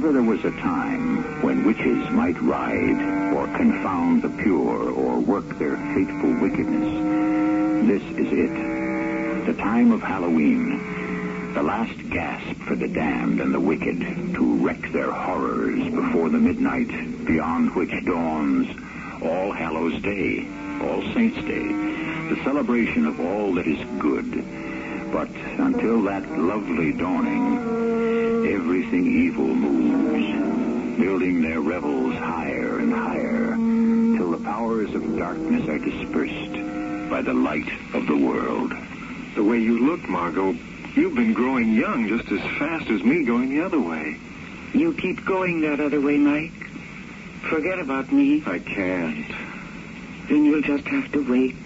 ever there was a time when witches might ride or confound the pure or work their fateful wickedness, this is it. The time of Halloween, the last gasp for the damned and the wicked to wreak their horrors before the midnight, beyond which dawns All Hallows Day, All Saints' Day, the celebration of all that is good. But until that lovely dawning, everything evil moves, building their revels higher and higher, till the powers of darkness are dispersed by the light of the world. The way you look, Margot, you've been growing young just as fast as me going the other way. You keep going that other way, Mike. Forget about me. I can't. Then you'll just have to wait.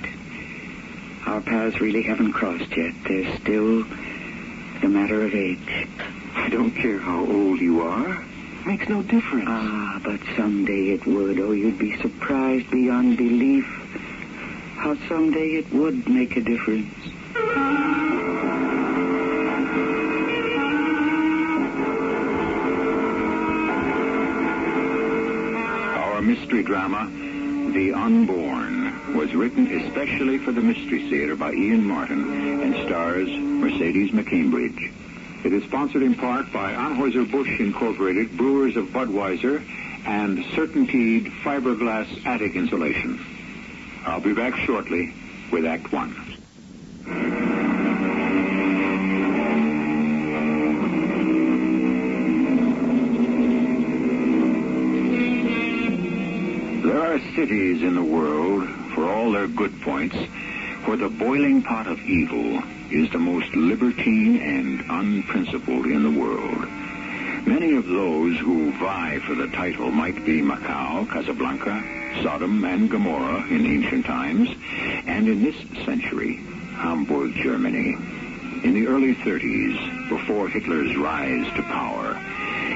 Our paths really haven't crossed yet. There's still the matter of age. I don't care how old you are. Makes no difference. Ah, but someday it would. Oh, you'd be surprised beyond belief how someday it would make a difference. Our mystery drama, The Unborn, was written especially for the Mystery Theater by Ian Martin and stars Mercedes McCambridge. It is sponsored in part by Anheuser-Busch Incorporated, Brewers of Budweiser, and Certainteed Fiberglass Attic Insulation. I'll be back shortly with Act One. There are cities in the world, for all their good points, where the boiling pot of evil is the most libertine and unprincipled in the world. Many of those who vie for the title might be Macau, Casablanca, Sodom, and Gomorrah in ancient times, and in this century, Hamburg, Germany. In the early 30s, before Hitler's rise to power,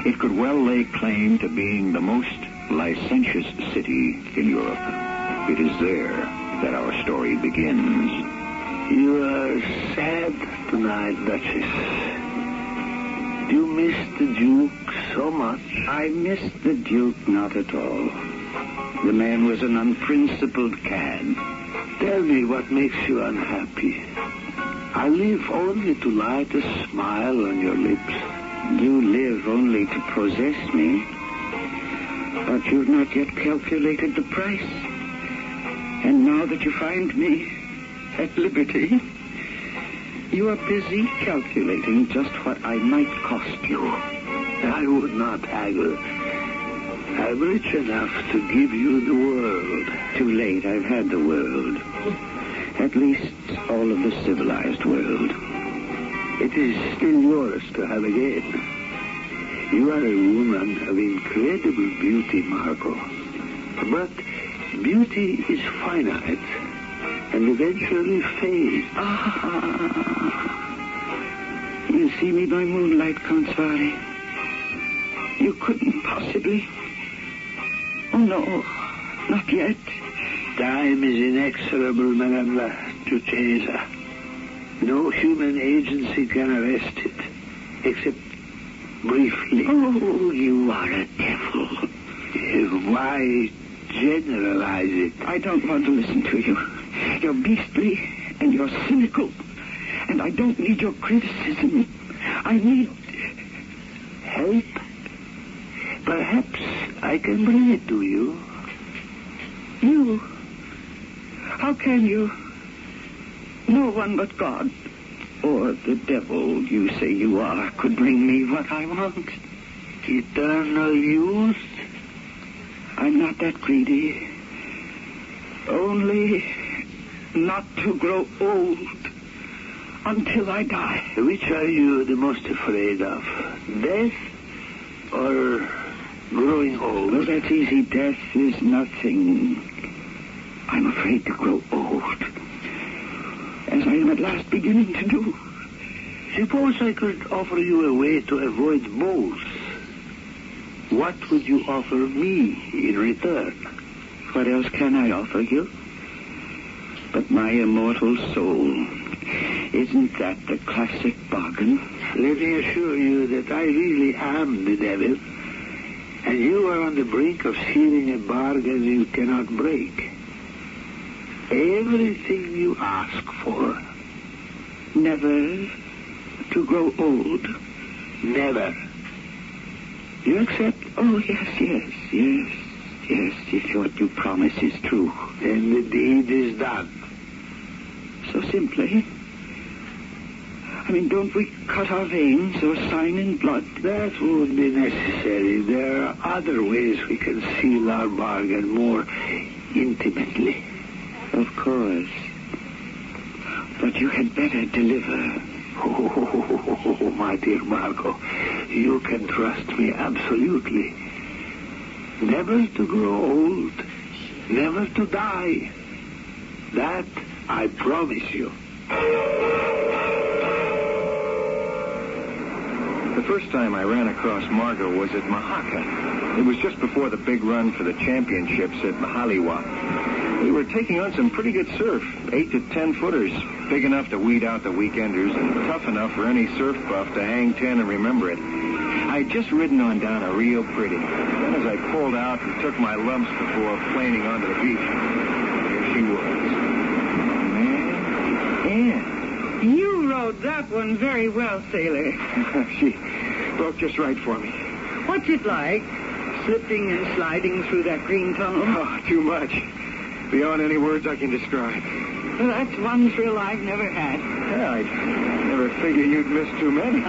it could well lay claim to being the most licentious city in Europe. It is there that our story begins. You are sad tonight, Duchess. Do you miss the Duke so much? I miss the Duke not at all. The man was an unprincipled cad. Tell me what makes you unhappy. I live only to light a smile on your lips. You live only to possess me. But you've not yet calculated the price. And now that you find me at liberty, you are busy calculating just what I might cost you. I would not haggle. I'm rich enough to give you the world. Too late, I've had the world. At least all of the civilized world. It is still yours to have again. You are a woman of incredible beauty, Margot. But beauty is finite and eventually fades. You see me by moonlight, Consuari. You couldn't possibly. Oh, no, not yet. Time is inexorable, Madame la Duchessa. No human agency can arrest it, except briefly. Oh, you are a devil. Why generalize it? I don't want to listen to you. You're beastly and you're cynical. And I don't need your criticism. I need help. Perhaps I can bring it to you. You? How can you? No one but God, or the devil you say you are, could bring me what I want. Eternal youth? I'm not that greedy. Only not to grow old until I die. Which are you the most afraid of? Death or growing old? Well, that's easy. Death is nothing. I'm afraid to grow old, as I am at last beginning to do. Suppose I could offer you a way to avoid both. What would you offer me in return? What else can I offer you? But my immortal soul. Isn't that the classic bargain? Let me assure you that I really am the devil. And you are on the brink of sealing a bargain you cannot break. Everything you ask for. Never to grow old. Never. You accept? Oh, yes. If what you promise is true. Then the deed is done. So simply? I mean, don't we cut our veins or sign in blood? That won't be necessary. There are other ways we can seal our bargain more intimately. Of course. But you had better deliver. Oh, my dear Margot, you can trust me absolutely. Never to grow old, never to die. That I promise you. The first time I ran across Margot was at Mahaka. It was just before the big run for the championships at Mahaliwa. We were taking on some pretty good surf, 8 to 10 footers, big enough to weed out the weekenders and tough enough for any surf buff to hang 10 and remember it. I'd just ridden on down a real pretty. Then as I pulled out and took my lumps before planing onto the beach, there she was. Man, You rode that one very well, sailor. she broke just right for me. What's it like, slipping and sliding through that green tunnel? Oh, too much. Beyond any words I can describe. Well, that's one thrill I've never had. Yeah, I never figured you'd miss too many.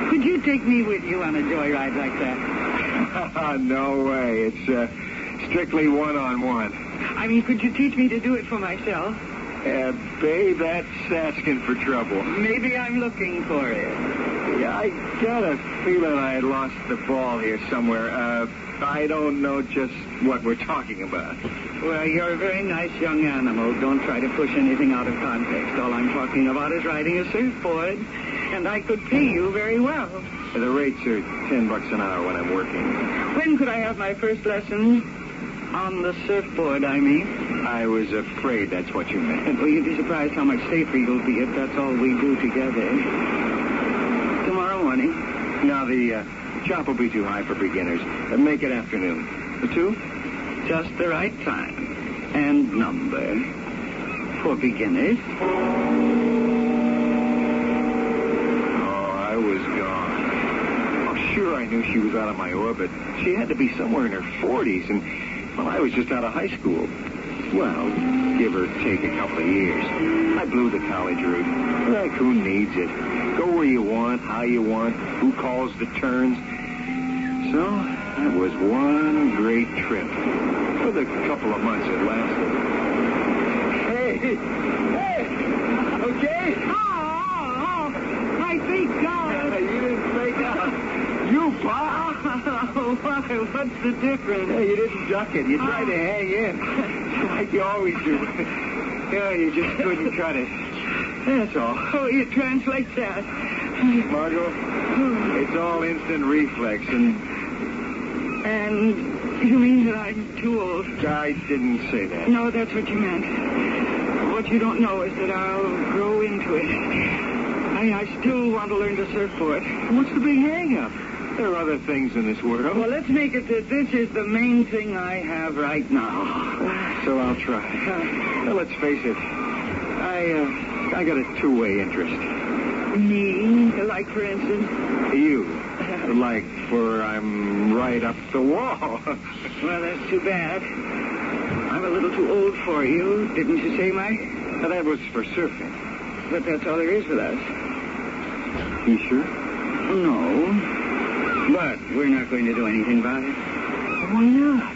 Could you take me with you on a joyride like that? No way. It's strictly one-on-one. I mean, could you teach me to do it for myself? Babe, that's asking for trouble. Maybe I'm looking for it. Yeah, I got a feeling I had lost the ball here somewhere. I don't know just what we're talking about. Well, you're a very nice young animal. Don't try to push anything out of context. All I'm talking about is riding a surfboard, and I could pay you very well. The rates are $10 an hour when I'm working. When could I have my first lesson? On the surfboard, I mean. I was afraid that's what you meant. Well, you'd be surprised how much safer you'll be if that's all we do together. Tomorrow morning. Now, the chop will be too high for beginners. Make it afternoon. The 2? Just the right time. And number. For beginners. Oh, I was gone. Oh, sure, I knew she was out of my orbit. She had to be somewhere in her 40s, and... well, I was just out of high school. Well, give or take a couple of years. I blew the college route. Like, who needs it? Go where you want, how you want, who calls the turns. So, that was one great trip. For the couple of months it lasted. Hey! Okay? Oh, my feet gone. You didn't fake out. You popped. Oh, what's the difference? Yeah, you didn't duck it. You tried to hang in. Like you always do. Yeah, you just couldn't cut it. That's all. Oh, you translate that. Margot, it's all instant reflex, And you mean that I'm too old? I didn't say that. No, that's what you meant. What you don't know is that I'll grow into it. I still want to learn to surfboard. What's the big hang-up? There are other things in this world. Well, let's make it that this is the main thing I have right now. So I'll try. Well, let's face it. I got a two-way interest. Me? Like, for instance? You. Like, for I'm right up the wall. Well, that's too bad. I'm a little too old for you. Didn't you say, Mike? Now, that was for surfing. But that's all there is with us. You sure? No. But we're not going to do anything about it. Why not?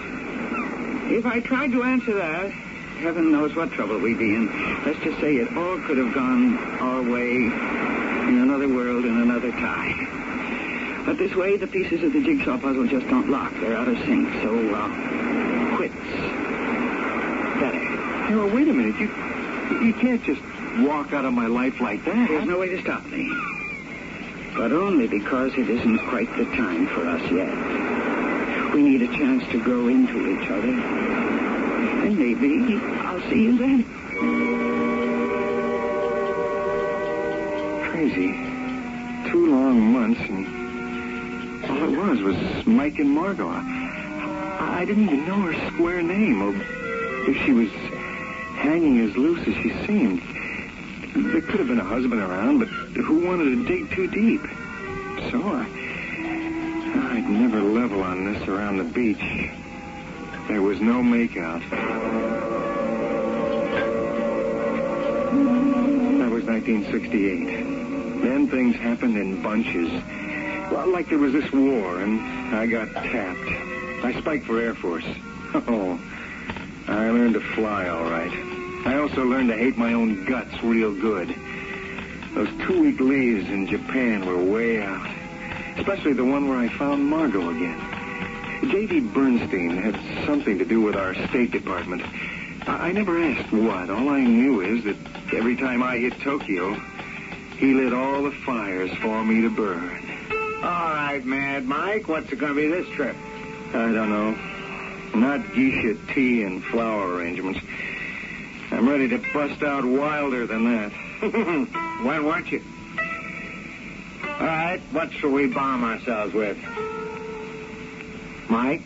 If I tried to answer that, heaven knows what trouble we'd be in. Let's just say it all could have gone our way in another world in another time. But this way, the pieces of the jigsaw puzzle just don't lock. They're out of sync. So, quits. Better. Hey, well, wait a minute. You can't just walk out of my life like that. There's no way to stop me. But only because it isn't quite the time for us yet. We need a chance to grow into each other. And maybe I'll see you then. Crazy. 2 long months, and all at ours was Mike and Margot. I didn't even know her square name, or if she was hanging as loose as she seemed. There could have been a husband around, but who wanted to dig too deep? So I'd never level on this around the beach. There was no makeout. That was 1968. Then things happened in bunches. Well, like there was this war, and I got tapped. I spiked for Air Force. Oh, I learned to fly all right. I also learned to hate my own guts real good. Those 2-week leaves in Japan were way out. Especially the one where I found Margot again. J.D. Bernstein had something to do with our State Department. I never asked what. All I knew is that every time I hit Tokyo, he lit all the fires for me to burn. All right, Mad Mike, what's it going to be this trip? I don't know. Not geisha tea and flower arrangements. I'm ready to bust out wilder than that. When weren't you? All right, what shall we bomb ourselves with? Mike?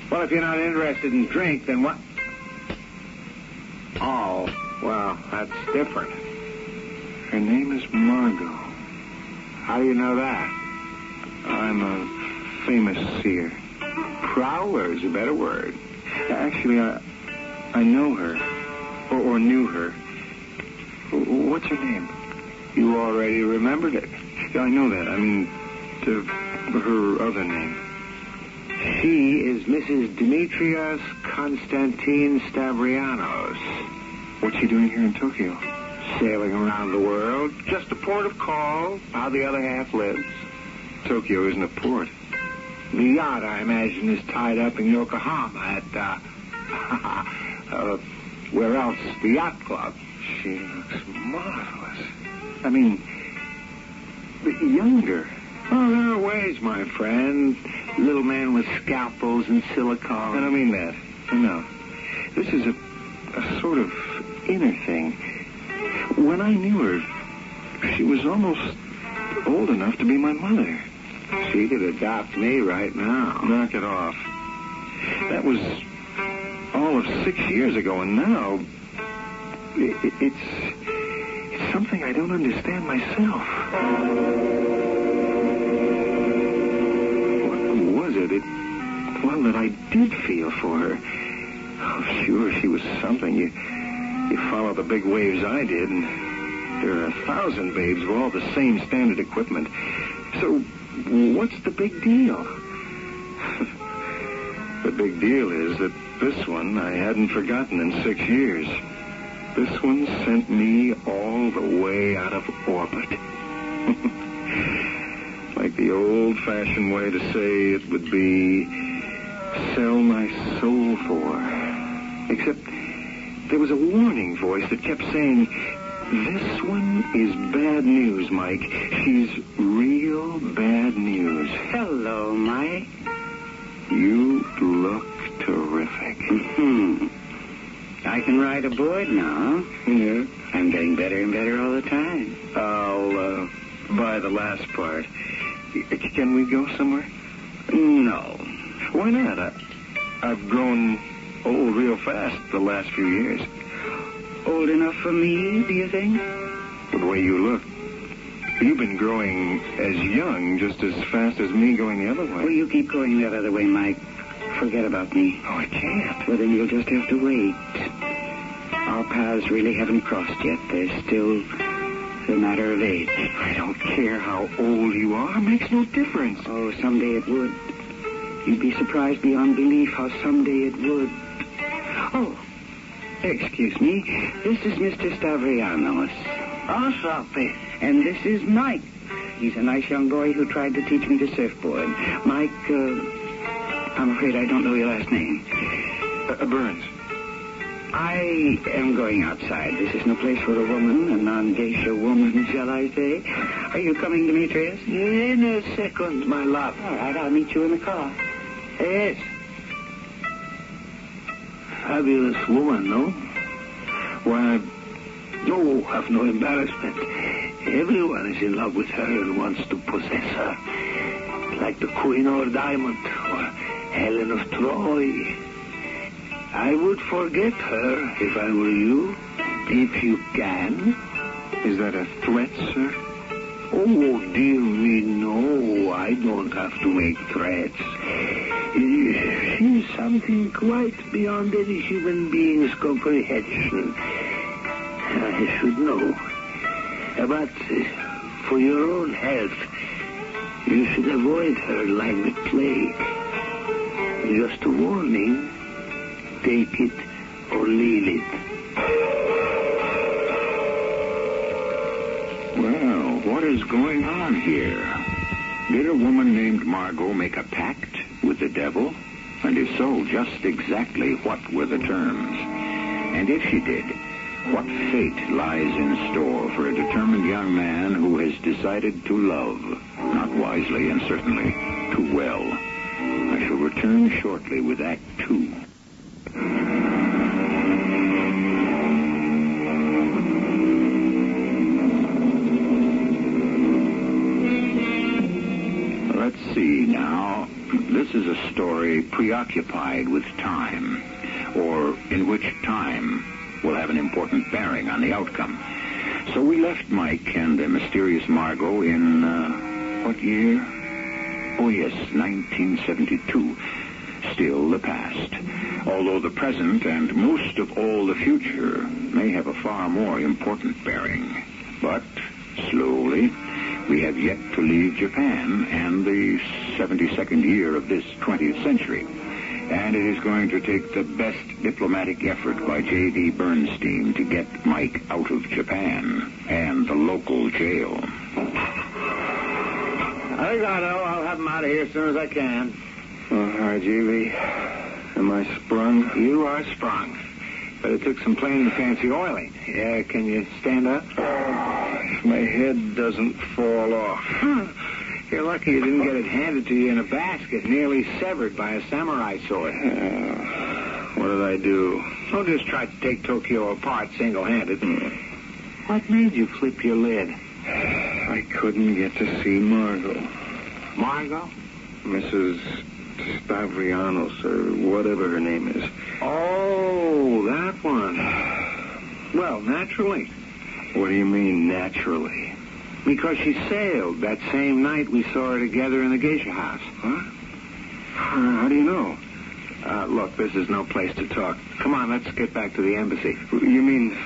Well, if you're not interested in drink, then what? Oh, well, that's different. Her name is Margot. How do you know that? I'm a famous seer. Prowler is a better word. Actually, I know her. Or knew her. What's her name? You already remembered it. Yeah, I know that. I mean, her other name. She is Mrs. Demetrios Konstantin Stavrianos. What's she doing here in Tokyo? Sailing around the world. Just a port of call. How the other half lives. Tokyo isn't a port. The yacht, I imagine, is tied up in Yokohama at, where else? The Yacht Club. She looks marvelous. I mean, younger. Oh, there are ways, my friend. Little men with scalpels and silicone. I don't mean that. No. This is a sort of inner thing. When I knew her, she was almost old enough to be my mother. She could adopt me right now. Knock it off. That was all of 6 years ago, and now it's something I don't understand myself. What was it? Well, that I did feel for her. Oh, sure, she was something. You follow the big waves I did, and there are 1,000 babes with all the same standard equipment. So, what's the big deal? The big deal is that this one I hadn't forgotten in 6 years. This one sent me all the way out of orbit. Like the old-fashioned way to say it would be, sell my soul for. Except there was a warning voice that kept saying, this one is bad news, Mike. She's real bad news. Hello, Mike. You look terrific. Mm-hmm. I can ride a board now. Yeah? I'm getting better and better all the time. I'll buy the last part. Can we go somewhere? No. Why not? I've grown old real fast the last few years. Old enough for me, do you think? The way you look. You've been growing as young just as fast as me going the other way. Well, you keep going that other way, Mike. Forget about me. Oh, I can't. Well, then you'll just have to wait. Our paths really haven't crossed yet. There's still a matter of age. I don't care how old you are. It makes no difference. Oh, someday it would. You'd be surprised beyond belief how someday it would. Oh, excuse me. This is Mr. Stavrianos. Oh, Sophie. And this is Mike. He's a nice young boy who tried to teach me to surfboard. Mike, I'm afraid I don't know your last name. Burns. I am going outside. This is no place for a woman, a non-geisha woman, shall I say. Are you coming, Demetrius? In a second, my love. All right, I'll meet you in the car. Yes. Fabulous woman, no? Why, No, have no embarrassment. Everyone is in love with her and wants to possess her. like the Queen of Diamond or Helen of Troy. I would forget her if I were you, if you can. Is that a threat, sir? Oh, dear me, no. I don't have to make threats. She's something quite beyond any human being's comprehension. I should know. But for your own health, you should avoid her like the plague. Just a warning. Take it or leave it. Well, what is going on here? Did a woman named Margot make a pact with the devil? And if so, just exactly what were the terms? And if she did, what fate lies in store for a determined young man who has decided to love, not wisely and certainly too well? I shall return shortly with Act 2. Let's see now. This is a story preoccupied with time, or in which time will have an important bearing on the outcome. So we left Mike and the mysterious Margot in, what year? Oh, yes, 1972. Still the past. Although the present and most of all the future may have a far more important bearing. But slowly, we have yet to leave Japan and the 72nd year of this 20th century. And it is going to take the best diplomatic effort by J.D. Bernstein to get Mike out of Japan and the local jail. I think I know. I'll have him out of here as soon as I can. Oh, hi, J.B. Am I sprung? You are sprung. But it took some plain and fancy oiling. Yeah, can you stand up? If my head doesn't fall off. You're lucky you didn't get it handed to you in a basket, nearly severed by a samurai sword. What did I do? Don't just try to take Tokyo apart single-handed. What made you flip your lid? I couldn't get to see Margot. Margot? Mrs. Stavrianos, or whatever her name is. Oh, that one. Well, naturally. What do you mean, naturally? Because she sailed that same night we saw her together in the geisha house. Huh? How do you know? Look, this is no place to talk. Come on, let's get back to the embassy. You mean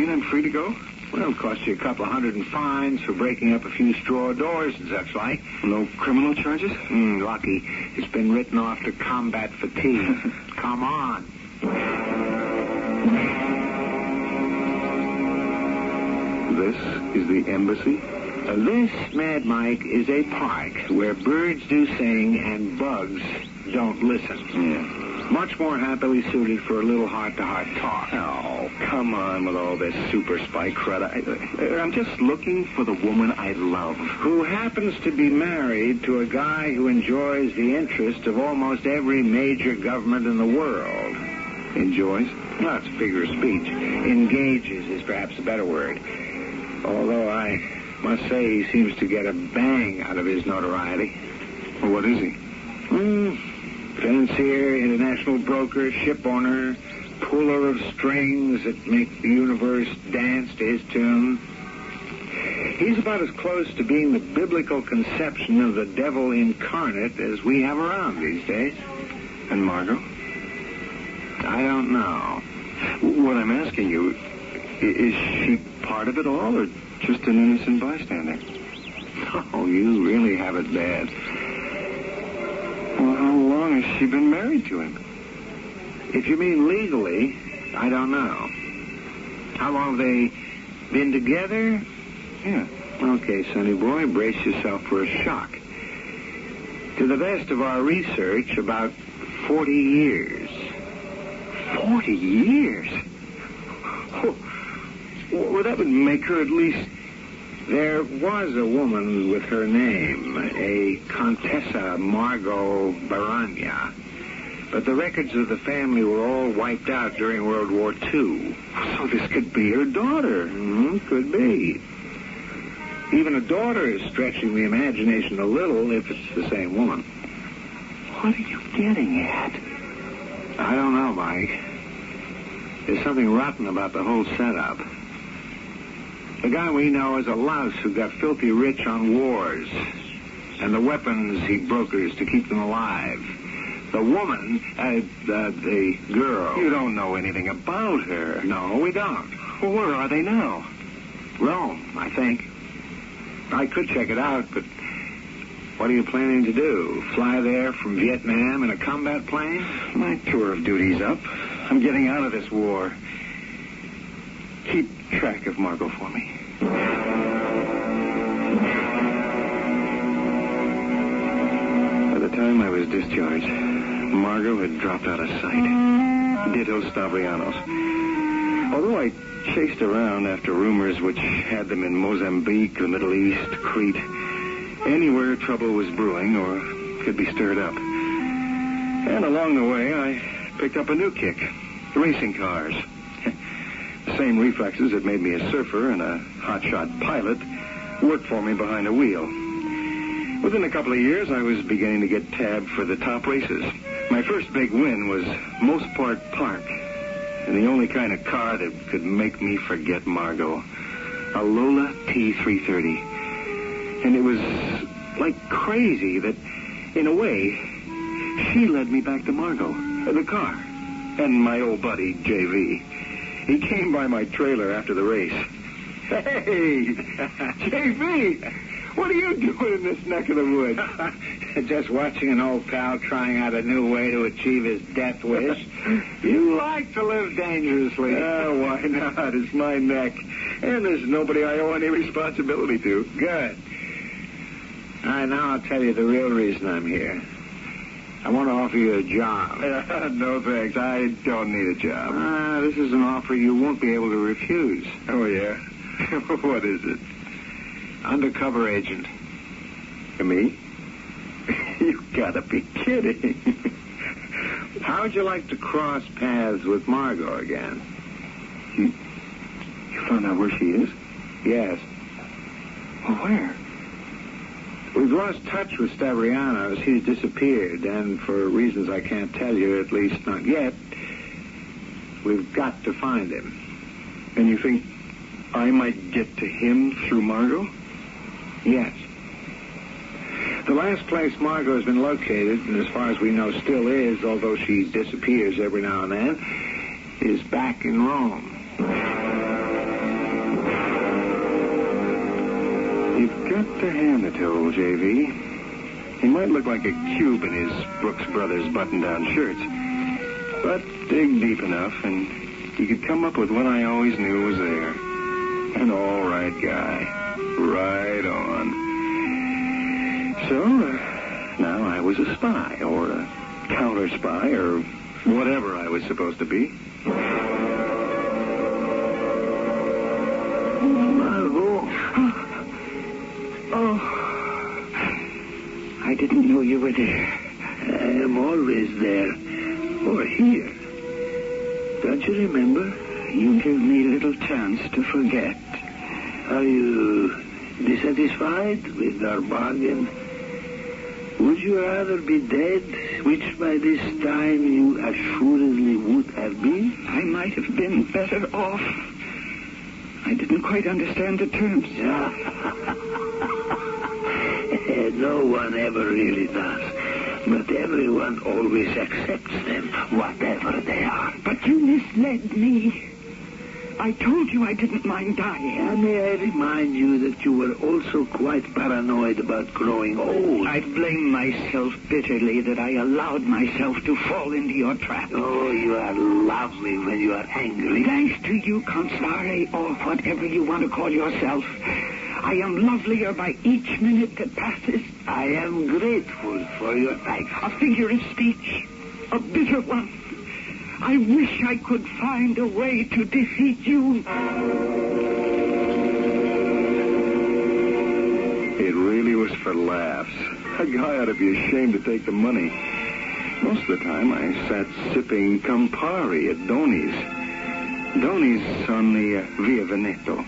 I'm free to go? Well, it'll cost you $200 in fines for breaking up a few straw doors and such like. No criminal charges? Lucky. It's been written off to combat fatigue. Come on. This is the embassy? This, Mad Mike, is a park where birds do sing and bugs don't listen. Yeah. Much more happily suited for a little heart-to-heart talk. Oh, come on with all this super spy crud. I'm just looking for the woman I love. Who happens to be married to a guy who enjoys the interest of almost every major government in the world. Enjoys? No, it's a figure of speech. Engages is perhaps a better word. Although I must say he seems to get a bang out of his notoriety. Well, what is he? Financier, international broker, ship owner, puller of strings that make the universe dance to his tune. He's about as close to being the biblical conception of the devil incarnate as we have around these days. And Margot? I don't know. What I'm asking you, is she part of it all, or just an innocent bystander? Oh, you really have it bad. Well, how long has she been married to him? If you mean legally, I don't know. How long have they been together? Yeah. Okay, sonny boy, brace yourself for a shock. To the best of our research, about 40 years. 40 years? Oh, well, that would make her at least... There was a woman with her name, a Contessa Margot Baranya. But the records of the family were all wiped out during World War II. So this could be her daughter. Could be. Even a daughter is stretching the imagination a little if it's the same woman. What are you getting at? I don't know, Mike. There's something rotten about the whole setup. The guy we know is a louse who got filthy rich on wars and the weapons he brokers to keep them alive. The woman, the girl... You don't know anything about her. No, we don't. Well, where are they now? Rome, I think. I could check it out, but what are you planning to do? Fly there from Vietnam in a combat plane? My tour of duty's up. I'm getting out of this war. Keep track of Margot for me. By the time I was discharged, Margot had dropped out of sight. Ditto Stavrianos. Although I chased around after rumors which had them in Mozambique, the Middle East, Crete, anywhere trouble was brewing or could be stirred up. And along the way, I picked up a new kick, racing cars. The same reflexes that made me a surfer and a hotshot pilot worked for me behind a wheel. Within a couple of years, I was beginning to get tabbed for the top races. My first big win was Most Part Park, and the only kind of car that could make me forget Margot, a Lola T330. And it was like crazy that, in a way, she led me back to Margot, the car, and my old buddy, J.V. He came by my trailer after the race. Hey, J.V., what are you doing in this neck of the woods? Just watching an old pal trying out a new way to achieve his death wish. You like to live dangerously. Oh, why not? It's my neck. And there's nobody I owe any responsibility to. Good. All right, now I'll tell you the real reason I'm here. I want to offer you a job. No, thanks. I don't need a job. This is an offer you won't be able to refuse. Oh, yeah? What is it? Undercover agent. Me? You gotta be kidding. How would you like to cross paths with Margot again? You found out where she is? Yes. Well, where? We've lost touch with Stavrianos. He's disappeared, and for reasons I can't tell you, at least not yet, we've got to find him. And you think I might get to him through Margot? Yes. The last place Margot's been located, and as far as we know still is, although she disappears every now and then, is back in Rome. You've got to hand it to old J.V. He might look like a cube in his Brooks Brothers button-down shirts. But dig deep enough, and you could come up with what I always knew was there. An all-right guy. Right on. So, now I was a spy, or a counter-spy, or whatever I was supposed to be. Margot. Oh, I didn't know you were there. I am always there, or here. Don't you remember? You gave me little chance to forget. Are you dissatisfied with our bargain? Would you rather be dead, which by this time you assuredly would have been? I might have been better off. I didn't quite understand the terms. No one ever really does. But everyone always accepts them, whatever they are. But you misled me. I told you I didn't mind dying. And may I remind you that you were also quite paranoid about growing old. I blame myself bitterly that I allowed myself to fall into your trap. Oh, you are lovely when you are angry. Thanks to you, Constare, or whatever you want to call yourself. I am lovelier by each minute that passes. I am grateful for your thanks. A figure of speech, a bitter one. I wish I could find a way to defeat you. It really was for laughs. A guy ought to be ashamed to take the money. Most of the time, I sat sipping Campari at Doni's. Doni's on the Via Veneto,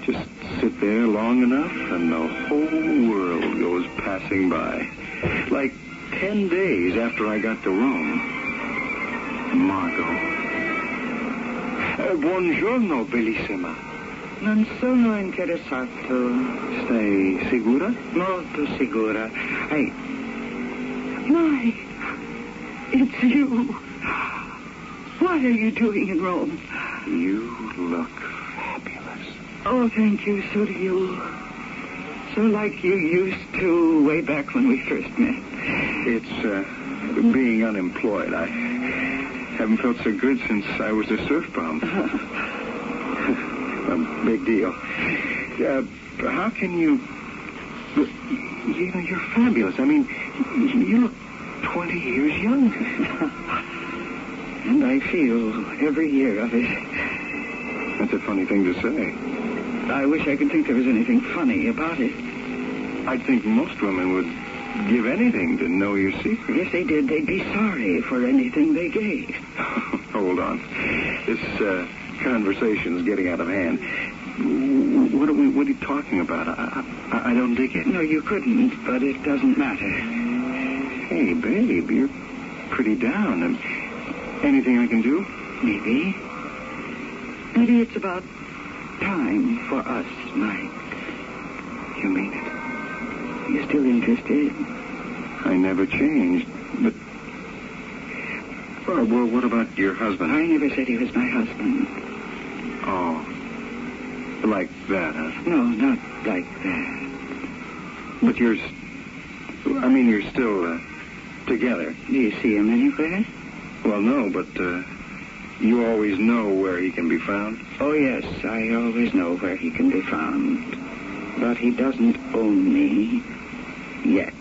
Just sit there long enough, and the whole world goes passing by. Like 10 days after I got to Rome. Margot. Buongiorno, bellissima. Non sono interessato. Stai sicura? Molto sicura. My, it's you. What are you doing in Rome? You look fabulous. Oh, thank you. So do you. So like you used to way back when we first met. It's, being unemployed. I haven't felt so good since I was a surf bum. A big deal. How can you... You know, you're fabulous. I mean, you look 20 years younger. And I feel every year of it. That's a funny thing to say. I wish I could think there was anything funny about it. I'd think most women would give anything to know your secret. If they did, they'd be sorry for anything they gave. Hold on. This conversation's getting out of hand. What are you talking about? I don't dig it. No, you couldn't, but it doesn't matter. Hey, babe, you're pretty down. Anything I can do? Maybe. Maybe it's about time for us, Mike. You mean it? You're still interested? I never changed, but... Well, what about your husband? I never said he was my husband. Oh. Like that, huh? No, not like that. But you're still, together. Do you see him anywhere? Well, no, but, you always know where he can be found? Oh, yes, I always know where he can be found. But he doesn't own me yet.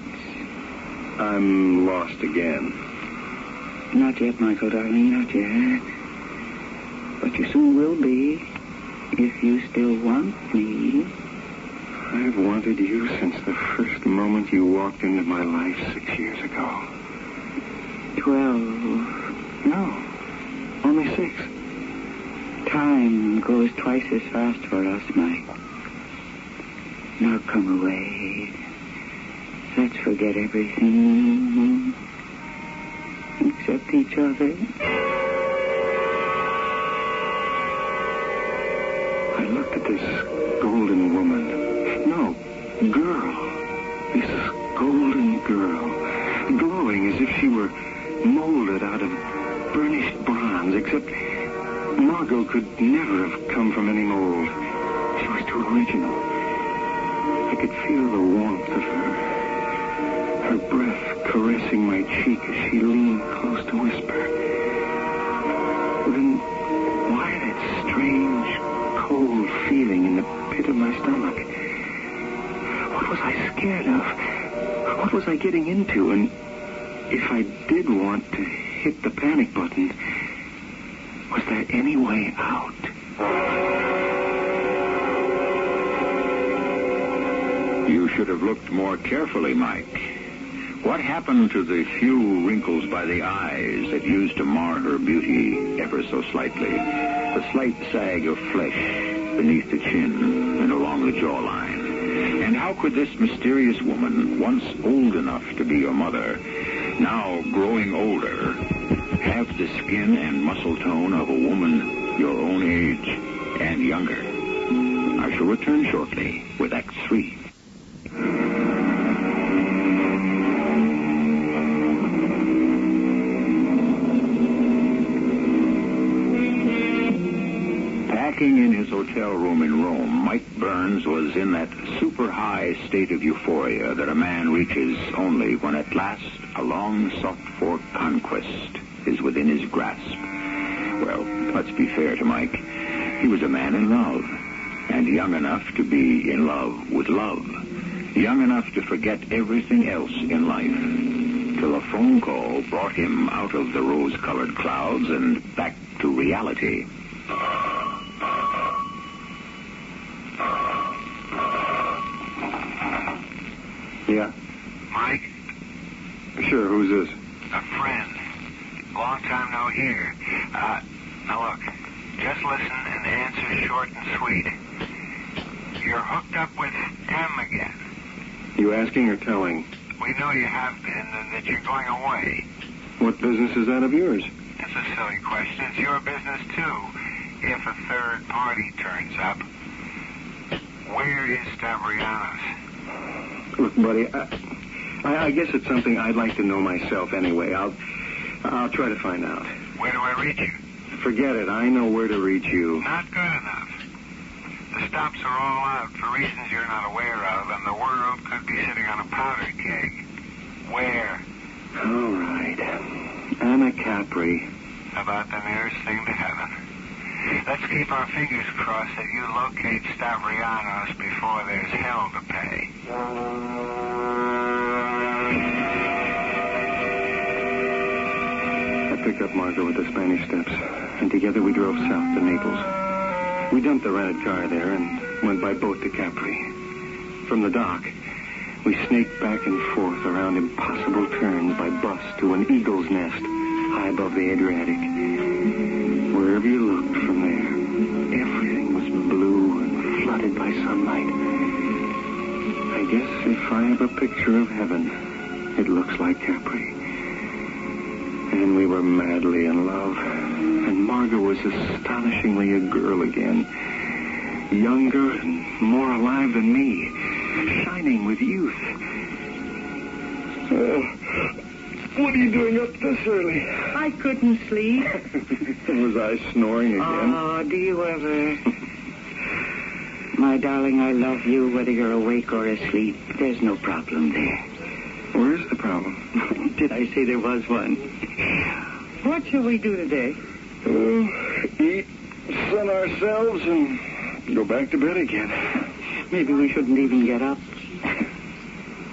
I'm lost again. Not yet, Michael, darling, not yet. But you soon will be, if you still want me. I've wanted you since the first moment you walked into my life 6 years ago. 12. No, only 6. Time goes twice as fast for us, Mike. Now come away. Let's forget everything. Except each other. I looked at this golden woman. No, girl. This golden girl. Glowing as if she were molded out of burnished bronze, except Margot could never have come from any mold. She was too original. I could feel the warmth of her breath caressing my cheek as she leaned close to whisper. Then why that strange, cold feeling in the pit of my stomach? What was I scared of? What was I getting into? And if I did want to hit the panic button, was there any way out? You should have looked more carefully, Mike. What happened to the few wrinkles by the eyes that used to mar her beauty ever so slightly? The slight sag of flesh beneath the chin and along the jawline. And how could this mysterious woman, once old enough to be your mother, now growing older, have the skin and muscle tone of a woman your own age and younger? I shall return shortly with Act 3. Packing in his hotel room in Rome, Mike Burns was in that super-high state of euphoria that a man reaches only when at last a long-sought-for conquest is within his grasp. Well, let's be fair to Mike. He was a man in love, and young enough to be in love with love. Young enough to forget everything else in life, till a phone call brought him out of the rose-colored clouds and back to reality. Yeah? Mike? Sure, who's this? A friend. Long time no hear. Now look, just listen and answer short and sweet. you're hooked up with M again. You asking or telling? We know you have been and that you're going away. What business is that of yours? It's a silly question. It's your business, too, if a third party turns up. Where is Stavrianos? Look, buddy, I guess it's something I'd like to know myself anyway. I'll try to find out. Where do I reach you? Forget it. I know where to reach you. Not good enough. The stops are all out for reasons you're not aware of, and the world could be sitting on a powder keg. Where? All right. Anna Capri. About the nearest thing to heaven. Let's keep our fingers crossed that you locate Stavrianos before there's hell to pay. I picked up Margot at the Spanish Steps, and together we drove south to Naples. We dumped the rented car there and went by boat to Capri. From the dock, we snaked back and forth around impossible turns by bus to an eagle's nest high above the Adriatic. Wherever you looked from there, everything was blue and flooded by sunlight. I guess if I have a picture of heaven, it looks like Capri. And we were madly in love. And Margot was astonishingly a girl again. Younger and more alive than me. Shining with youth. What are you doing up this early? I couldn't sleep. Was I snoring again? Oh, do you ever? My darling, I love you whether you're awake or asleep. There's no problem there. Where's the problem? Did I say there was one? What shall we do today? Eat, sun ourselves, and go back to bed again. Maybe we shouldn't even get up.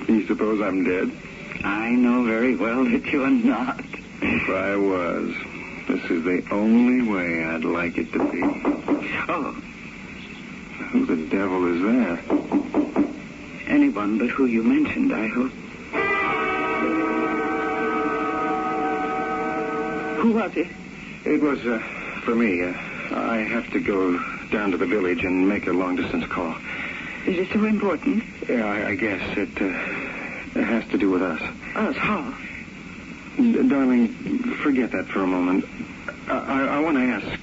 You suppose I'm dead? I know very well that you're not. If I was, this is the only way I'd like it to be. Oh. Who the devil is that? Anyone but who you mentioned, I hope. Who was it? It was, for me. I have to go down to the village and make a long-distance call. Is it so important? Yeah, I guess it has to do with us. Us? How? Darling, forget that for a moment. I want to ask.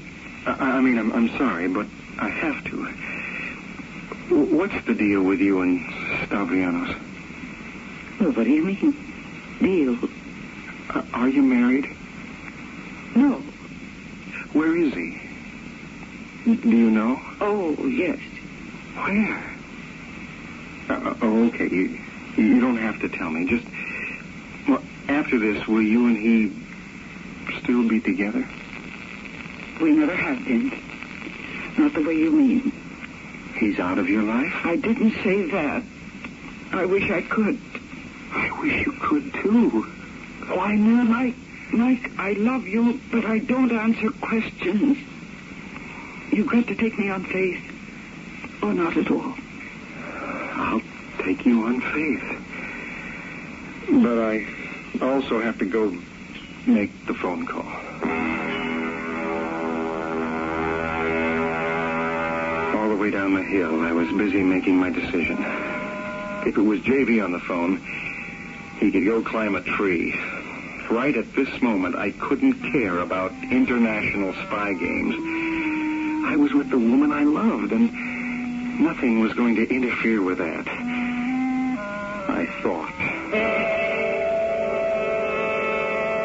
I'm sorry, but I have to. What's the deal with you and Stavrianos? Well, what do you mean? Deal? Are you married? No. Where is he? Do you know? Oh, yes. Where? Okay. You don't have to tell me. Just, well, after this, will you and he still be together? We never have been. Not the way you mean. He's out of your life? I didn't say that. I wish I could. I wish you could, too. Why not? Mike, I love you, but I don't answer questions. You've got to take me on faith. Or not at all. I'll take you on faith. But I also have to go make the phone call. All the way down the hill, I was busy making my decision. If it was JV on the phone, he could go climb a tree. Right at this moment, I couldn't care about international spy games. I was with the woman I loved, and nothing was going to interfere with that. I thought.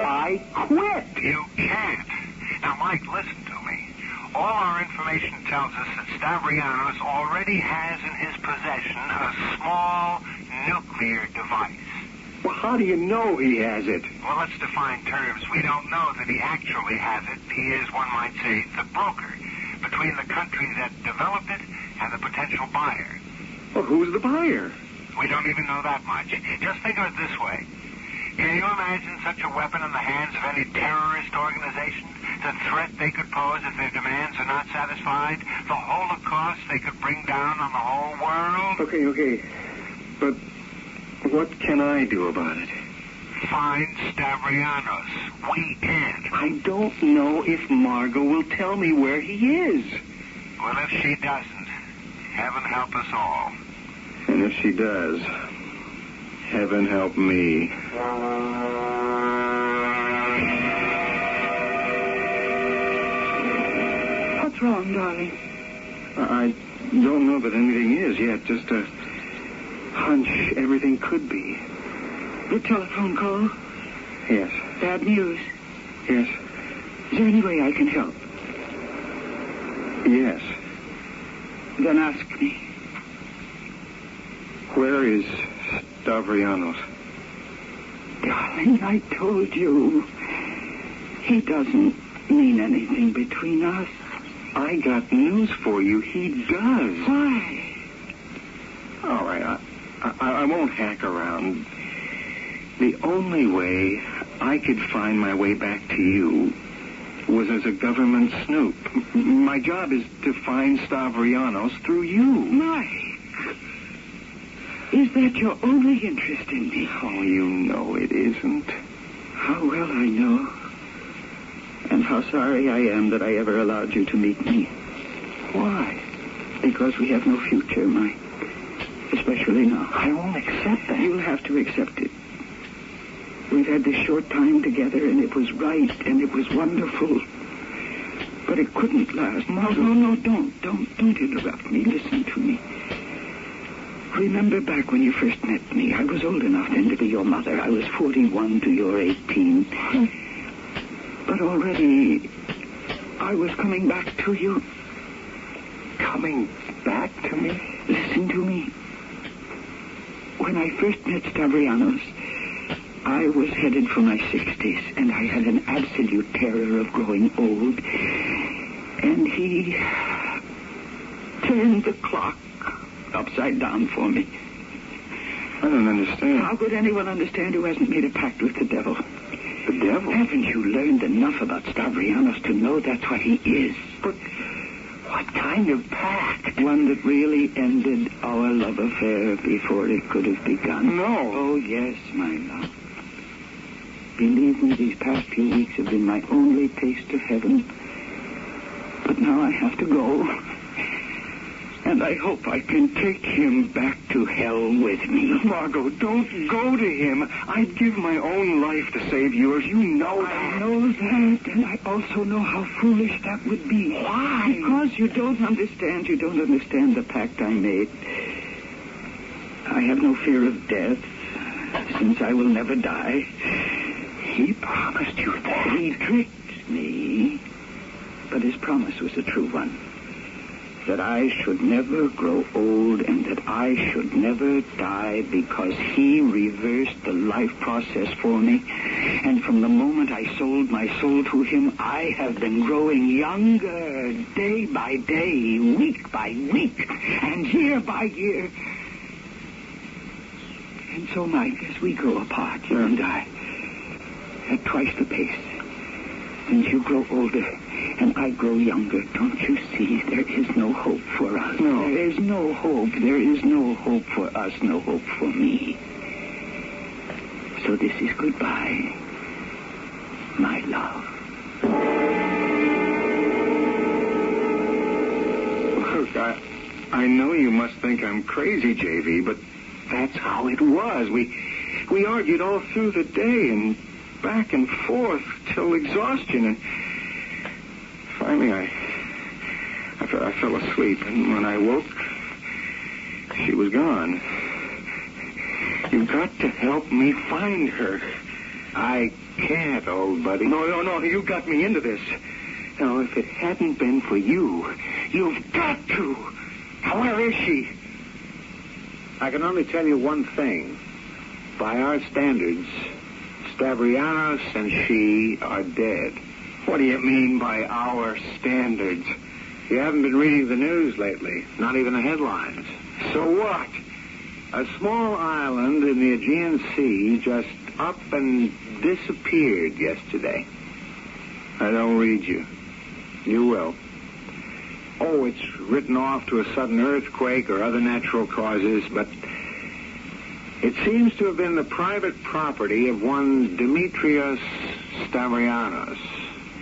I quit. You can't. Now, Mike, listen to me. All our information tells us that Stavrianos already has in his possession a small nuclear device. Well, how do you know he has it? Well, let's define terms. We don't know that he actually has it. He is, one might say, the broker between the country that developed it and the potential buyer. Well, who's the buyer? We don't even know that much. Just think of it this way. Can you imagine such a weapon in the hands of any terrorist organization? The threat they could pose if their demands are not satisfied? The Holocaust they could bring down on the whole world? Okay. But what can I do about it? Find Stavrianos. We can't. I don't know if Margot will tell me where he is. Well, if she doesn't, heaven help us all. And if she does, heaven help me. What's wrong, darling? I don't know that anything is yet. Just a hunch everything could be. The telephone call? Yes. Bad news? Yes. Is there any way I can help? Yes. Then ask me. Where is Stavrianos? Darling, I told you. He doesn't mean anything between us. I got news for you. He does. Why? All right, I won't hack around. The only way I could find my way back to you was as a government snoop. My job is to find Stavrianos through you. Mike, is that your only interest in me? Oh, you know it isn't. How well I know. And how sorry I am that I ever allowed you to meet me. Why? Because we have no future, Mike. Especially now. I won't accept that. You'll have to accept it. We've had this short time together, and it was right, and it was wonderful. But it couldn't last. No, don't interrupt me. Listen to me. Remember back when you first met me, I was old enough then to be your mother. I was 41 to your 18. But already, I was coming back to you. Coming back to me? Listen to me. When I first met Stavrianos, I was headed for my 60s, and I had an absolute terror of growing old. And he turned the clock upside down for me. I don't understand. How could anyone understand who hasn't made a pact with the devil? The devil? Haven't you learned enough about Stavrianos to know that's what he is? But what kind of pact? One that really ended our love affair before it could have begun. No. Oh, yes, my love. Believe me, these past few weeks have been my only taste of heaven. But now I have to go. And I hope I can take him back to hell with me. Margot, don't go to him. I'd give my own life to save yours. You know that. I know that, and I also know how foolish that would be. Why? Because you don't understand. You don't understand the pact I made. I have no fear of death, since I will never die. He promised you that. He tricked me, but his promise was a true one. That I should never grow old and that I should never die because he reversed the life process for me. And from the moment I sold my soul to him, I have been growing younger day by day, week by week, and year by year. And so, Mike, as we grow apart, you and I, at twice the pace, since you grow older and I grow younger, don't you see there is no hope for us? No. There is no hope. There is no hope for us, no hope for me. So this is goodbye, my love. Look, I know you must think I'm crazy, J.V., but that's how it was. We argued all through the day and back and forth till exhaustion, and finally I fell asleep, and when I woke, she was gone. You've got to help me find her. I can't, old buddy. No, you got me into this. Now, if it hadn't been for you, you've got to. Now, where is she? I can only tell you one thing. By our standards, Stavrianos and she are dead. What do you mean by our standards? You haven't been reading the news lately, not even the headlines. So what? A small island in the Aegean Sea just up and disappeared yesterday. I don't read you. You will. Oh, it's written off to a sudden earthquake or other natural causes, but it seems to have been the private property of one Demetrios Stavrianos.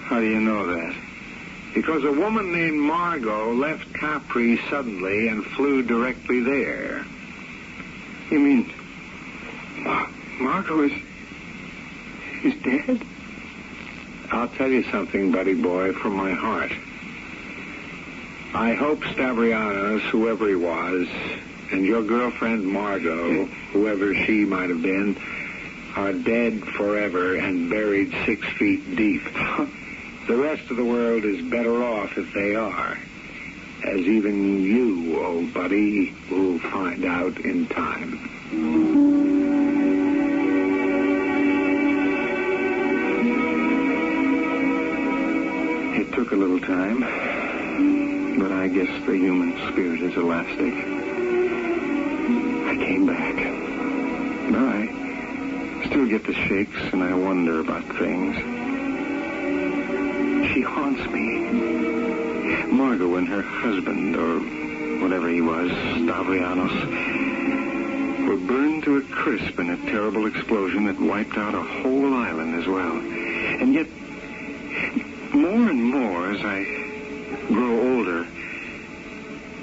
How do you know that? Because a woman named Margot left Capri suddenly and flew directly there. You mean Margot is dead? I'll tell you something, buddy boy, from my heart. I hope Stavrianos, whoever he was, and your girlfriend Margot, whoever she might have been, are dead forever and buried 6 feet deep. The rest of the world is better off if they are, as even you, old buddy, will find out in time. It took a little time, but I guess the human spirit is elastic. I came back. But I still get the shakes and I wonder about things. She haunts me. Margot and her husband, or whatever he was, Stavrianos, were burned to a crisp in a terrible explosion that wiped out a whole island as well. And yet, more and more as I grow older,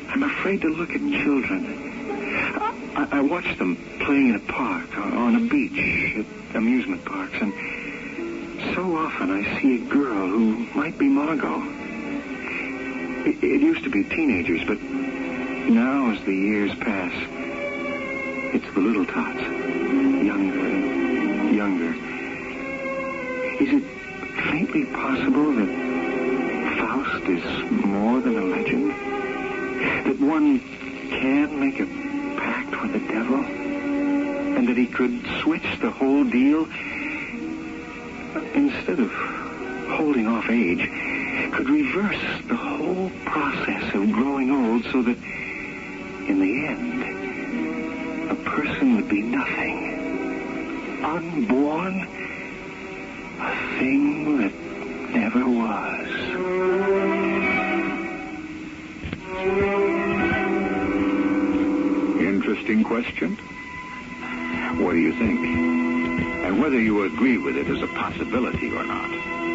I'm afraid to look at children. I watch them playing in a park, on a beach, at amusement parks, and so often I see a girl who might be Margot. It used to be teenagers, but now as the years pass, it's the little tots, younger and younger. Is it faintly possible that Faust is more than a legend? That one can make a pact with the devil? And that he could switch the whole deal? Instead of holding off age, could reverse the whole process of growing old so that, in the end, a person would be nothing. Unborn? A thing that never was. Interesting question. What do you think? And whether you agree with it as a possibility or not,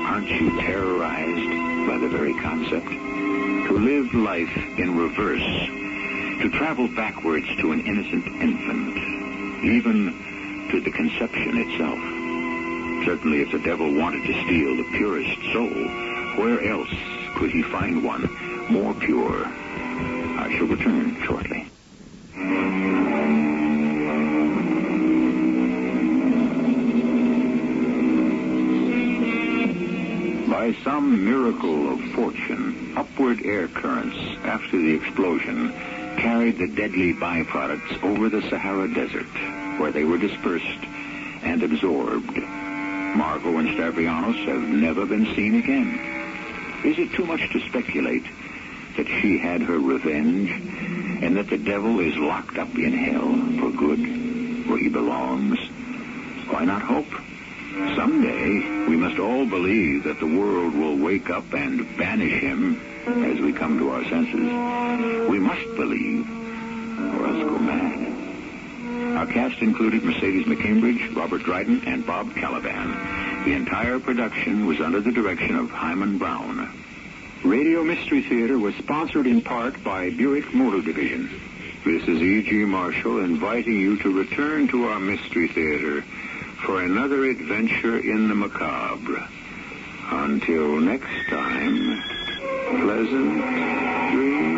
aren't you terrorized by the very concept? To live life in reverse, to travel backwards to an innocent infant, even to the conception itself. Certainly if the devil wanted to steal the purest soul, where else could he find one more pure? I shall return shortly. By some miracle of fortune, upward air currents after the explosion carried the deadly byproducts over the Sahara Desert, where they were dispersed and absorbed. Margot and Stavrianos have never been seen again. Is it too much to speculate that she had her revenge and that the devil is locked up in hell for good, where he belongs? Why not hope? Someday, we must all believe that the world will wake up and banish him as we come to our senses. We must believe, or else go mad. Our cast included Mercedes McCambridge, Robert Dryden, and Bob Caliban. The entire production was under the direction of Himan Brown. Radio Mystery Theater was sponsored in part by Buick Motor Division. This is E.G. Marshall inviting you to return to our Mystery Theater for another adventure in the macabre. Until next time, pleasant dreams.